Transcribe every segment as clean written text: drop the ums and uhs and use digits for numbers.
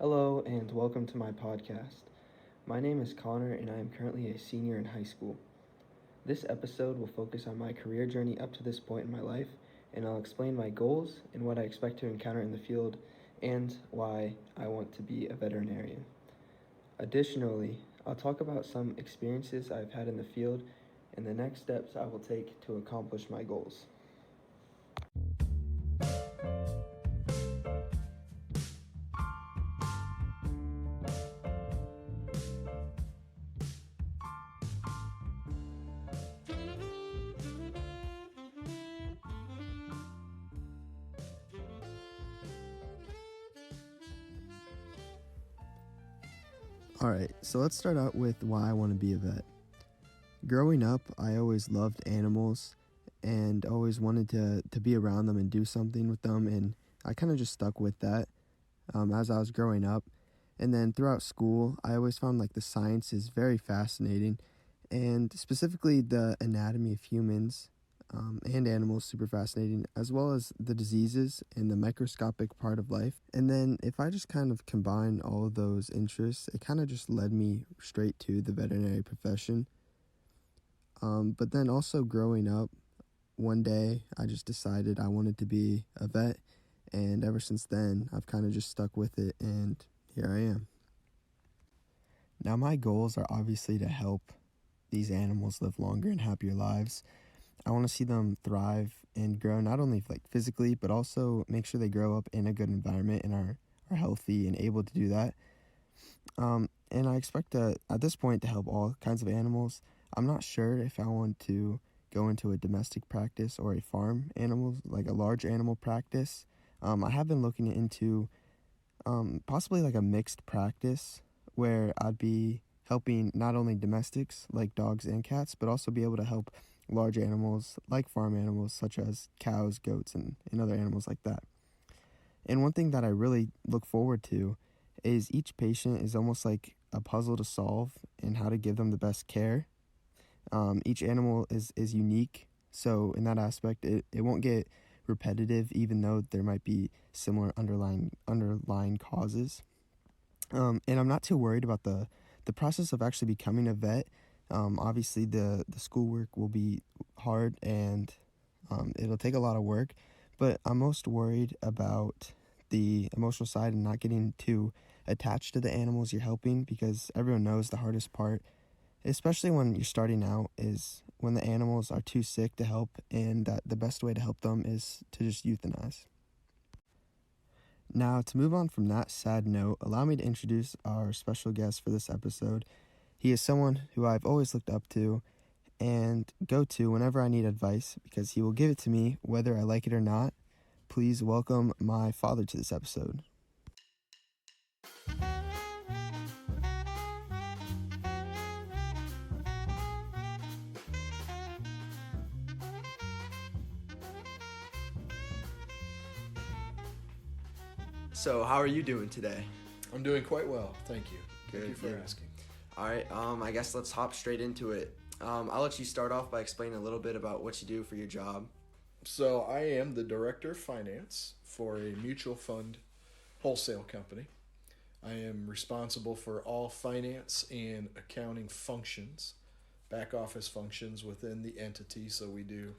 Hello and welcome to my podcast. My name is Connor and I am currently a senior in high school. This episode will focus on my career journey up to this point in my life, and I'll explain my goals and what I expect to encounter in the field and why I want to be a veterinarian. Additionally, I'll talk about some experiences I've had in the field and the next steps I will take to accomplish my goals. Alright, so let's start out with why I want to be a vet. Growing up, I always loved animals and always wanted to be around them and do something with them, and I kind of just stuck with that as I was growing up. And then throughout school, I always found like the science is very fascinating, and specifically the anatomy of humans and animals super fascinating, as well as the diseases and the microscopic part of life. And then if I just kind of combine all of those interests, it kind of just led me straight to the veterinary profession. But then also growing up, one day I just decided I wanted to be a vet, and ever since then I've kind of just stuck with it, and here I am. Now my goals are obviously to help these animals live longer and happier lives. I want to see them thrive and grow, not only like physically, but also make sure they grow up in a good environment and are healthy and able to do that. And I expect to, at this point, to help all kinds of animals. I'm not sure if I want to go into a domestic practice or a farm animal, like a large animal practice. I have been looking into possibly like a mixed practice where I'd be helping not only domestics like dogs and cats, but also be able to help large animals like farm animals such as cows, goats, and other animals like that. And one thing that I really look forward to is each patient is almost like a puzzle to solve and how to give them the best care. Each animal is unique, so in that aspect it won't get repetitive, even though there might be similar underlying causes. And I'm not too worried about the process of actually becoming a vet. Obviously the schoolwork will be hard and it'll take a lot of work, but I'm most worried about the emotional side and not getting too attached to the animals you're helping, because everyone knows the hardest part, especially when you're starting out, is when the animals are too sick to help, and that the best way to help them is to just euthanize. Now, to move on from that sad note, allow me to introduce our special guest for this episode. He is someone who I've always looked up to and go to whenever I need advice, because he will give it to me whether I like it or not. Please welcome my father to this episode. So, how are you doing today? I'm doing quite well, thank you. Thank Good, you for good. asking. All right, I guess let's hop straight into it. I'll let you start off by explaining a little bit about what you do for your job. So I am the director of finance for a mutual fund wholesale company. I am responsible for all finance and accounting functions, back office functions within the entity. So we do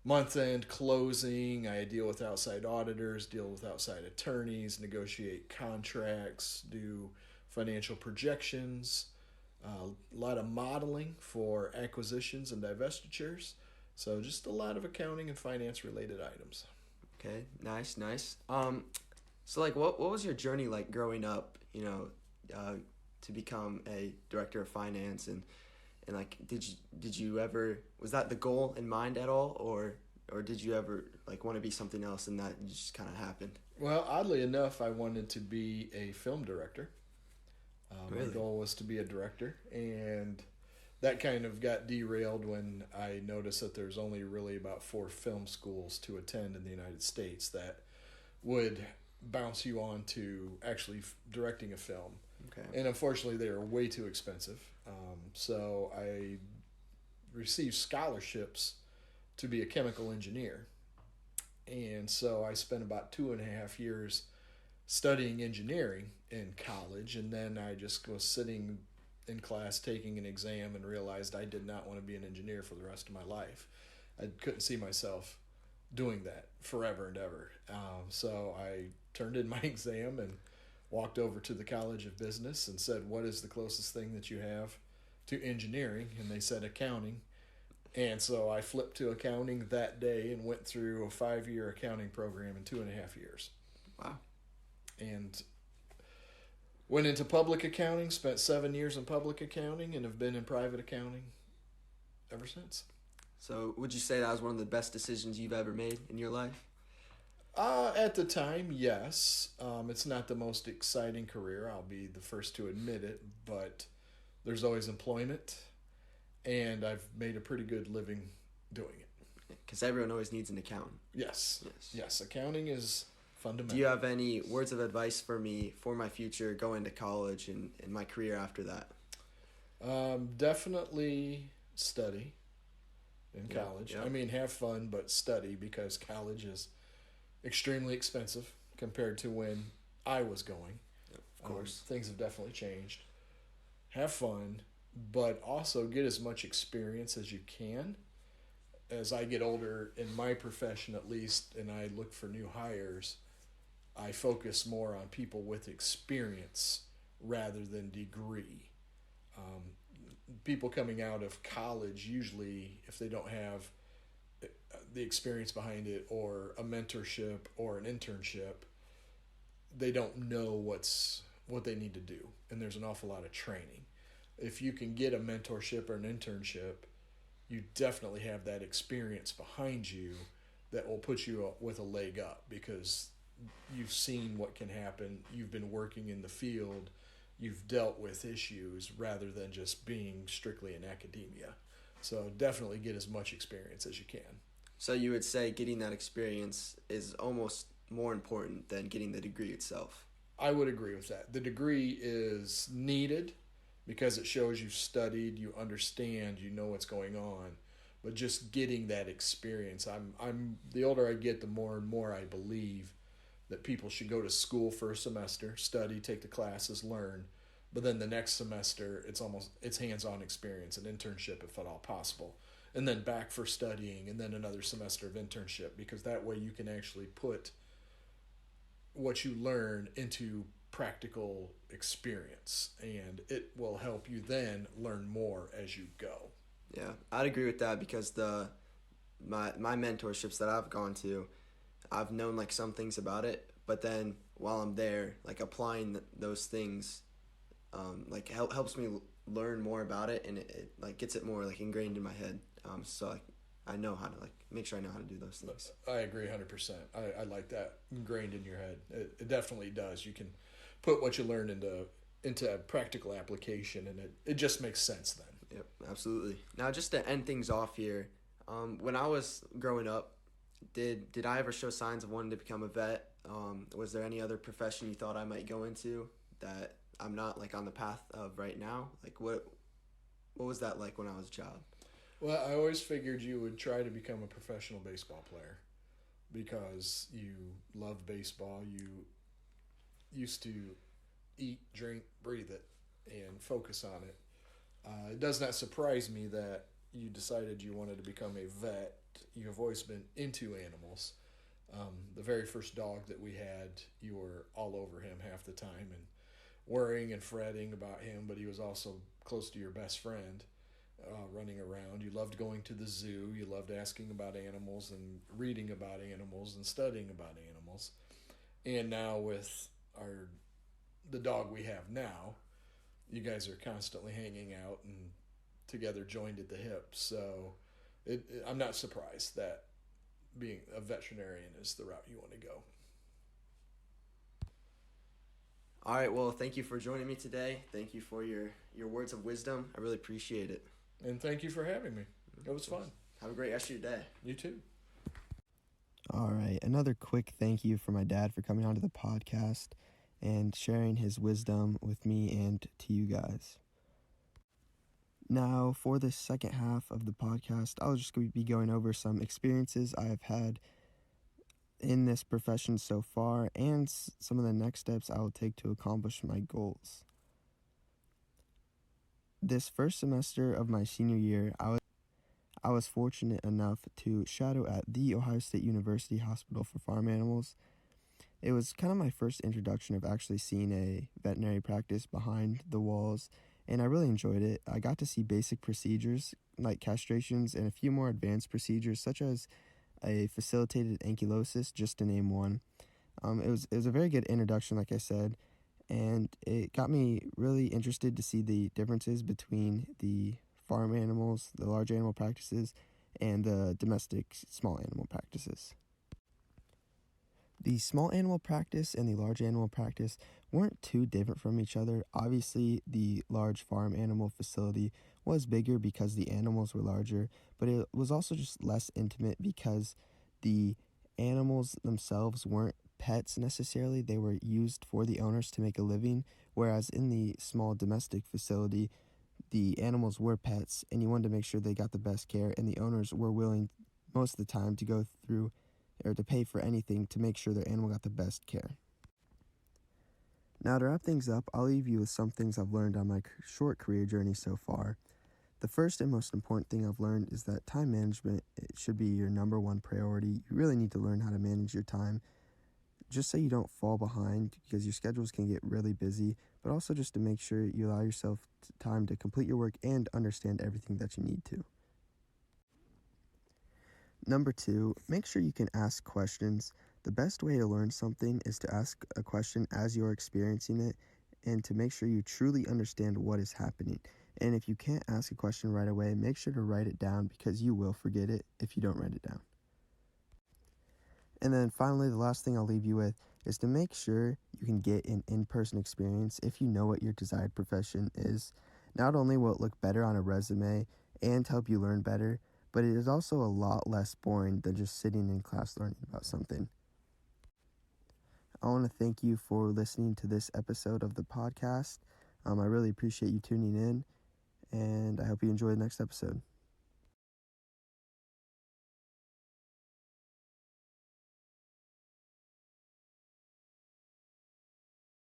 month-end closing. I deal with outside auditors, deal with outside attorneys, negotiate contracts, do financial projections, a lot of modeling for acquisitions and divestitures. So just a lot of accounting and finance related items. Okay, nice. So like, what was your journey like growing up? To become a director of finance, and like, did you ever, was that the goal in mind at all, or did you ever like want to be something else and that just kind of happened? Well, oddly enough, I wanted to be a film director. Really? My goal was to be a director, and that kind of got derailed when I noticed that there's only really about 4 film schools to attend in the United States that would bounce you on to actually directing a film. Okay. And unfortunately, they are way too expensive. So I received scholarships to be a chemical engineer. And so I spent about 2.5 years studying engineering in college, and then I just was sitting in class taking an exam and realized I did not want to be an engineer for the rest of my life. I couldn't see myself doing that forever and ever. So I turned in my exam and walked over to the College of Business and said, "What is the closest thing that you have to engineering?" And they said accounting. And so I flipped to accounting that day and went through a 5-year accounting program in 2.5 years. Wow. And went into public accounting, spent 7 years in public accounting, and have been in private accounting ever since. So would you say that was one of the best decisions you've ever made in your life? At the time, yes. It's not the most exciting career, I'll be the first to admit it, but there's always employment, and I've made a pretty good living doing it. Because everyone always needs an accountant. Yes. Accounting is fundamental. Do you have any words of advice for me for my future going to college and my career after that? Definitely study in college. Yeah. I mean, have fun, but study, because college is extremely expensive compared to when I was going. Of course. Things have definitely changed. Have fun, but also get as much experience as you can. As I get older, in my profession at least, and I look for new hires, I focus more on people with experience rather than degree. People coming out of college, usually, if they don't have the experience behind it or a mentorship or an internship, they don't know what they need to do, and there's an awful lot of training. If you can get a mentorship or an internship, you definitely have that experience behind you that will put you with a leg up, because you've seen what can happen. You've been working in the field. You've dealt with issues rather than just being strictly in academia. So definitely get as much experience as you can. So you would say getting that experience is almost more important than getting the degree itself? I would agree with that. The degree is needed because it shows you've studied, you understand, you know what's going on. But just getting that experience, I'm the older I get, the more and more I believe that people should go to school for a semester, study, take the classes, learn, but then the next semester it's hands-on experience, an internship if at all possible, and then back for studying, and then another semester of internship, because that way you can actually put what you learn into practical experience, and it will help you then learn more as you go. Yeah, I'd agree with that, because my mentorships that I've gone to, I've known like some things about it, but then while I'm there, like applying those things, like helps me learn more about it, and it like gets it more like ingrained in my head. So like I know how to like make sure I know how to do those things. I agree 100%. I like that ingrained in your head. It definitely does. You can put what you learned into practical application, and it just makes sense then. Yep, absolutely. Now, just to end things off here, when I was growing up, did I ever show signs of wanting to become a vet? Was there any other profession you thought I might go into that I'm not like on the path of right now? Like what was that like when I was a child? Well, I always figured you would try to become a professional baseball player because you love baseball. You used to eat, drink, breathe it, and focus on it. It does not surprise me that you decided you wanted to become a vet. You have always been into animals. The very first dog that we had, you were all over him half the time and worrying and fretting about him, but he was also close to your best friend, running around. You loved going to the zoo. You loved asking about animals and reading about animals and studying about animals. And now with the dog we have now, you guys are constantly hanging out and together, joined at the hip. So I'm not surprised that being a veterinarian is the route you want to go. All right, well, thank you for joining me today. Thank you for your words of wisdom. I really appreciate it. And thank you for having me. It was fun. Have a great rest of your day. You too. All right, another quick thank you for my dad for coming onto the podcast and sharing his wisdom with me and to you guys. Now, for the second half of the podcast, I'll just be going over some experiences I have had in this profession so far and some of the next steps I will take to accomplish my goals. This first semester of my senior year, I was fortunate enough to shadow at the Ohio State University Hospital for Farm Animals. It was kind of my first introduction of actually seeing a veterinary practice behind the walls, and I really enjoyed it. I got to see basic procedures like castrations and a few more advanced procedures such as a facilitated ankylosis, just to name one. It was a very good introduction, like I said, and it got me really interested to see the differences between the farm animals, the large animal practices, and the domestic small animal practices. The small animal practice and the large animal practice weren't too different from each other. Obviously, the large farm animal facility was bigger because the animals were larger, but it was also just less intimate because the animals themselves weren't pets necessarily. They were used for the owners to make a living, whereas in the small domestic facility, the animals were pets and you wanted to make sure they got the best care, and the owners were willing most of the time to go through or to pay for anything to make sure their animal got the best care. Now, to wrap things up, I'll leave you with some things I've learned on my short career journey so far. The first and most important thing I've learned is that time management, it should be your number one priority. You really need to learn how to manage your time just so you don't fall behind, because your schedules can get really busy, but also just to make sure you allow yourself time to complete your work and understand everything that you need to. Number 2, make sure you can ask questions. The best way to learn something is to ask a question as you're experiencing it and to make sure you truly understand what is happening. And if you can't ask a question right away, make sure to write it down, because you will forget it if you don't write it down. And then finally, the last thing I'll leave you with is to make sure you can get an in-person experience if you know what your desired profession is. Not only will it look better on a resume and help you learn better, but it is also a lot less boring than just sitting in class learning about something. I want to thank you for listening to this episode of the podcast. I really appreciate you tuning in, and I hope you enjoy the next episode.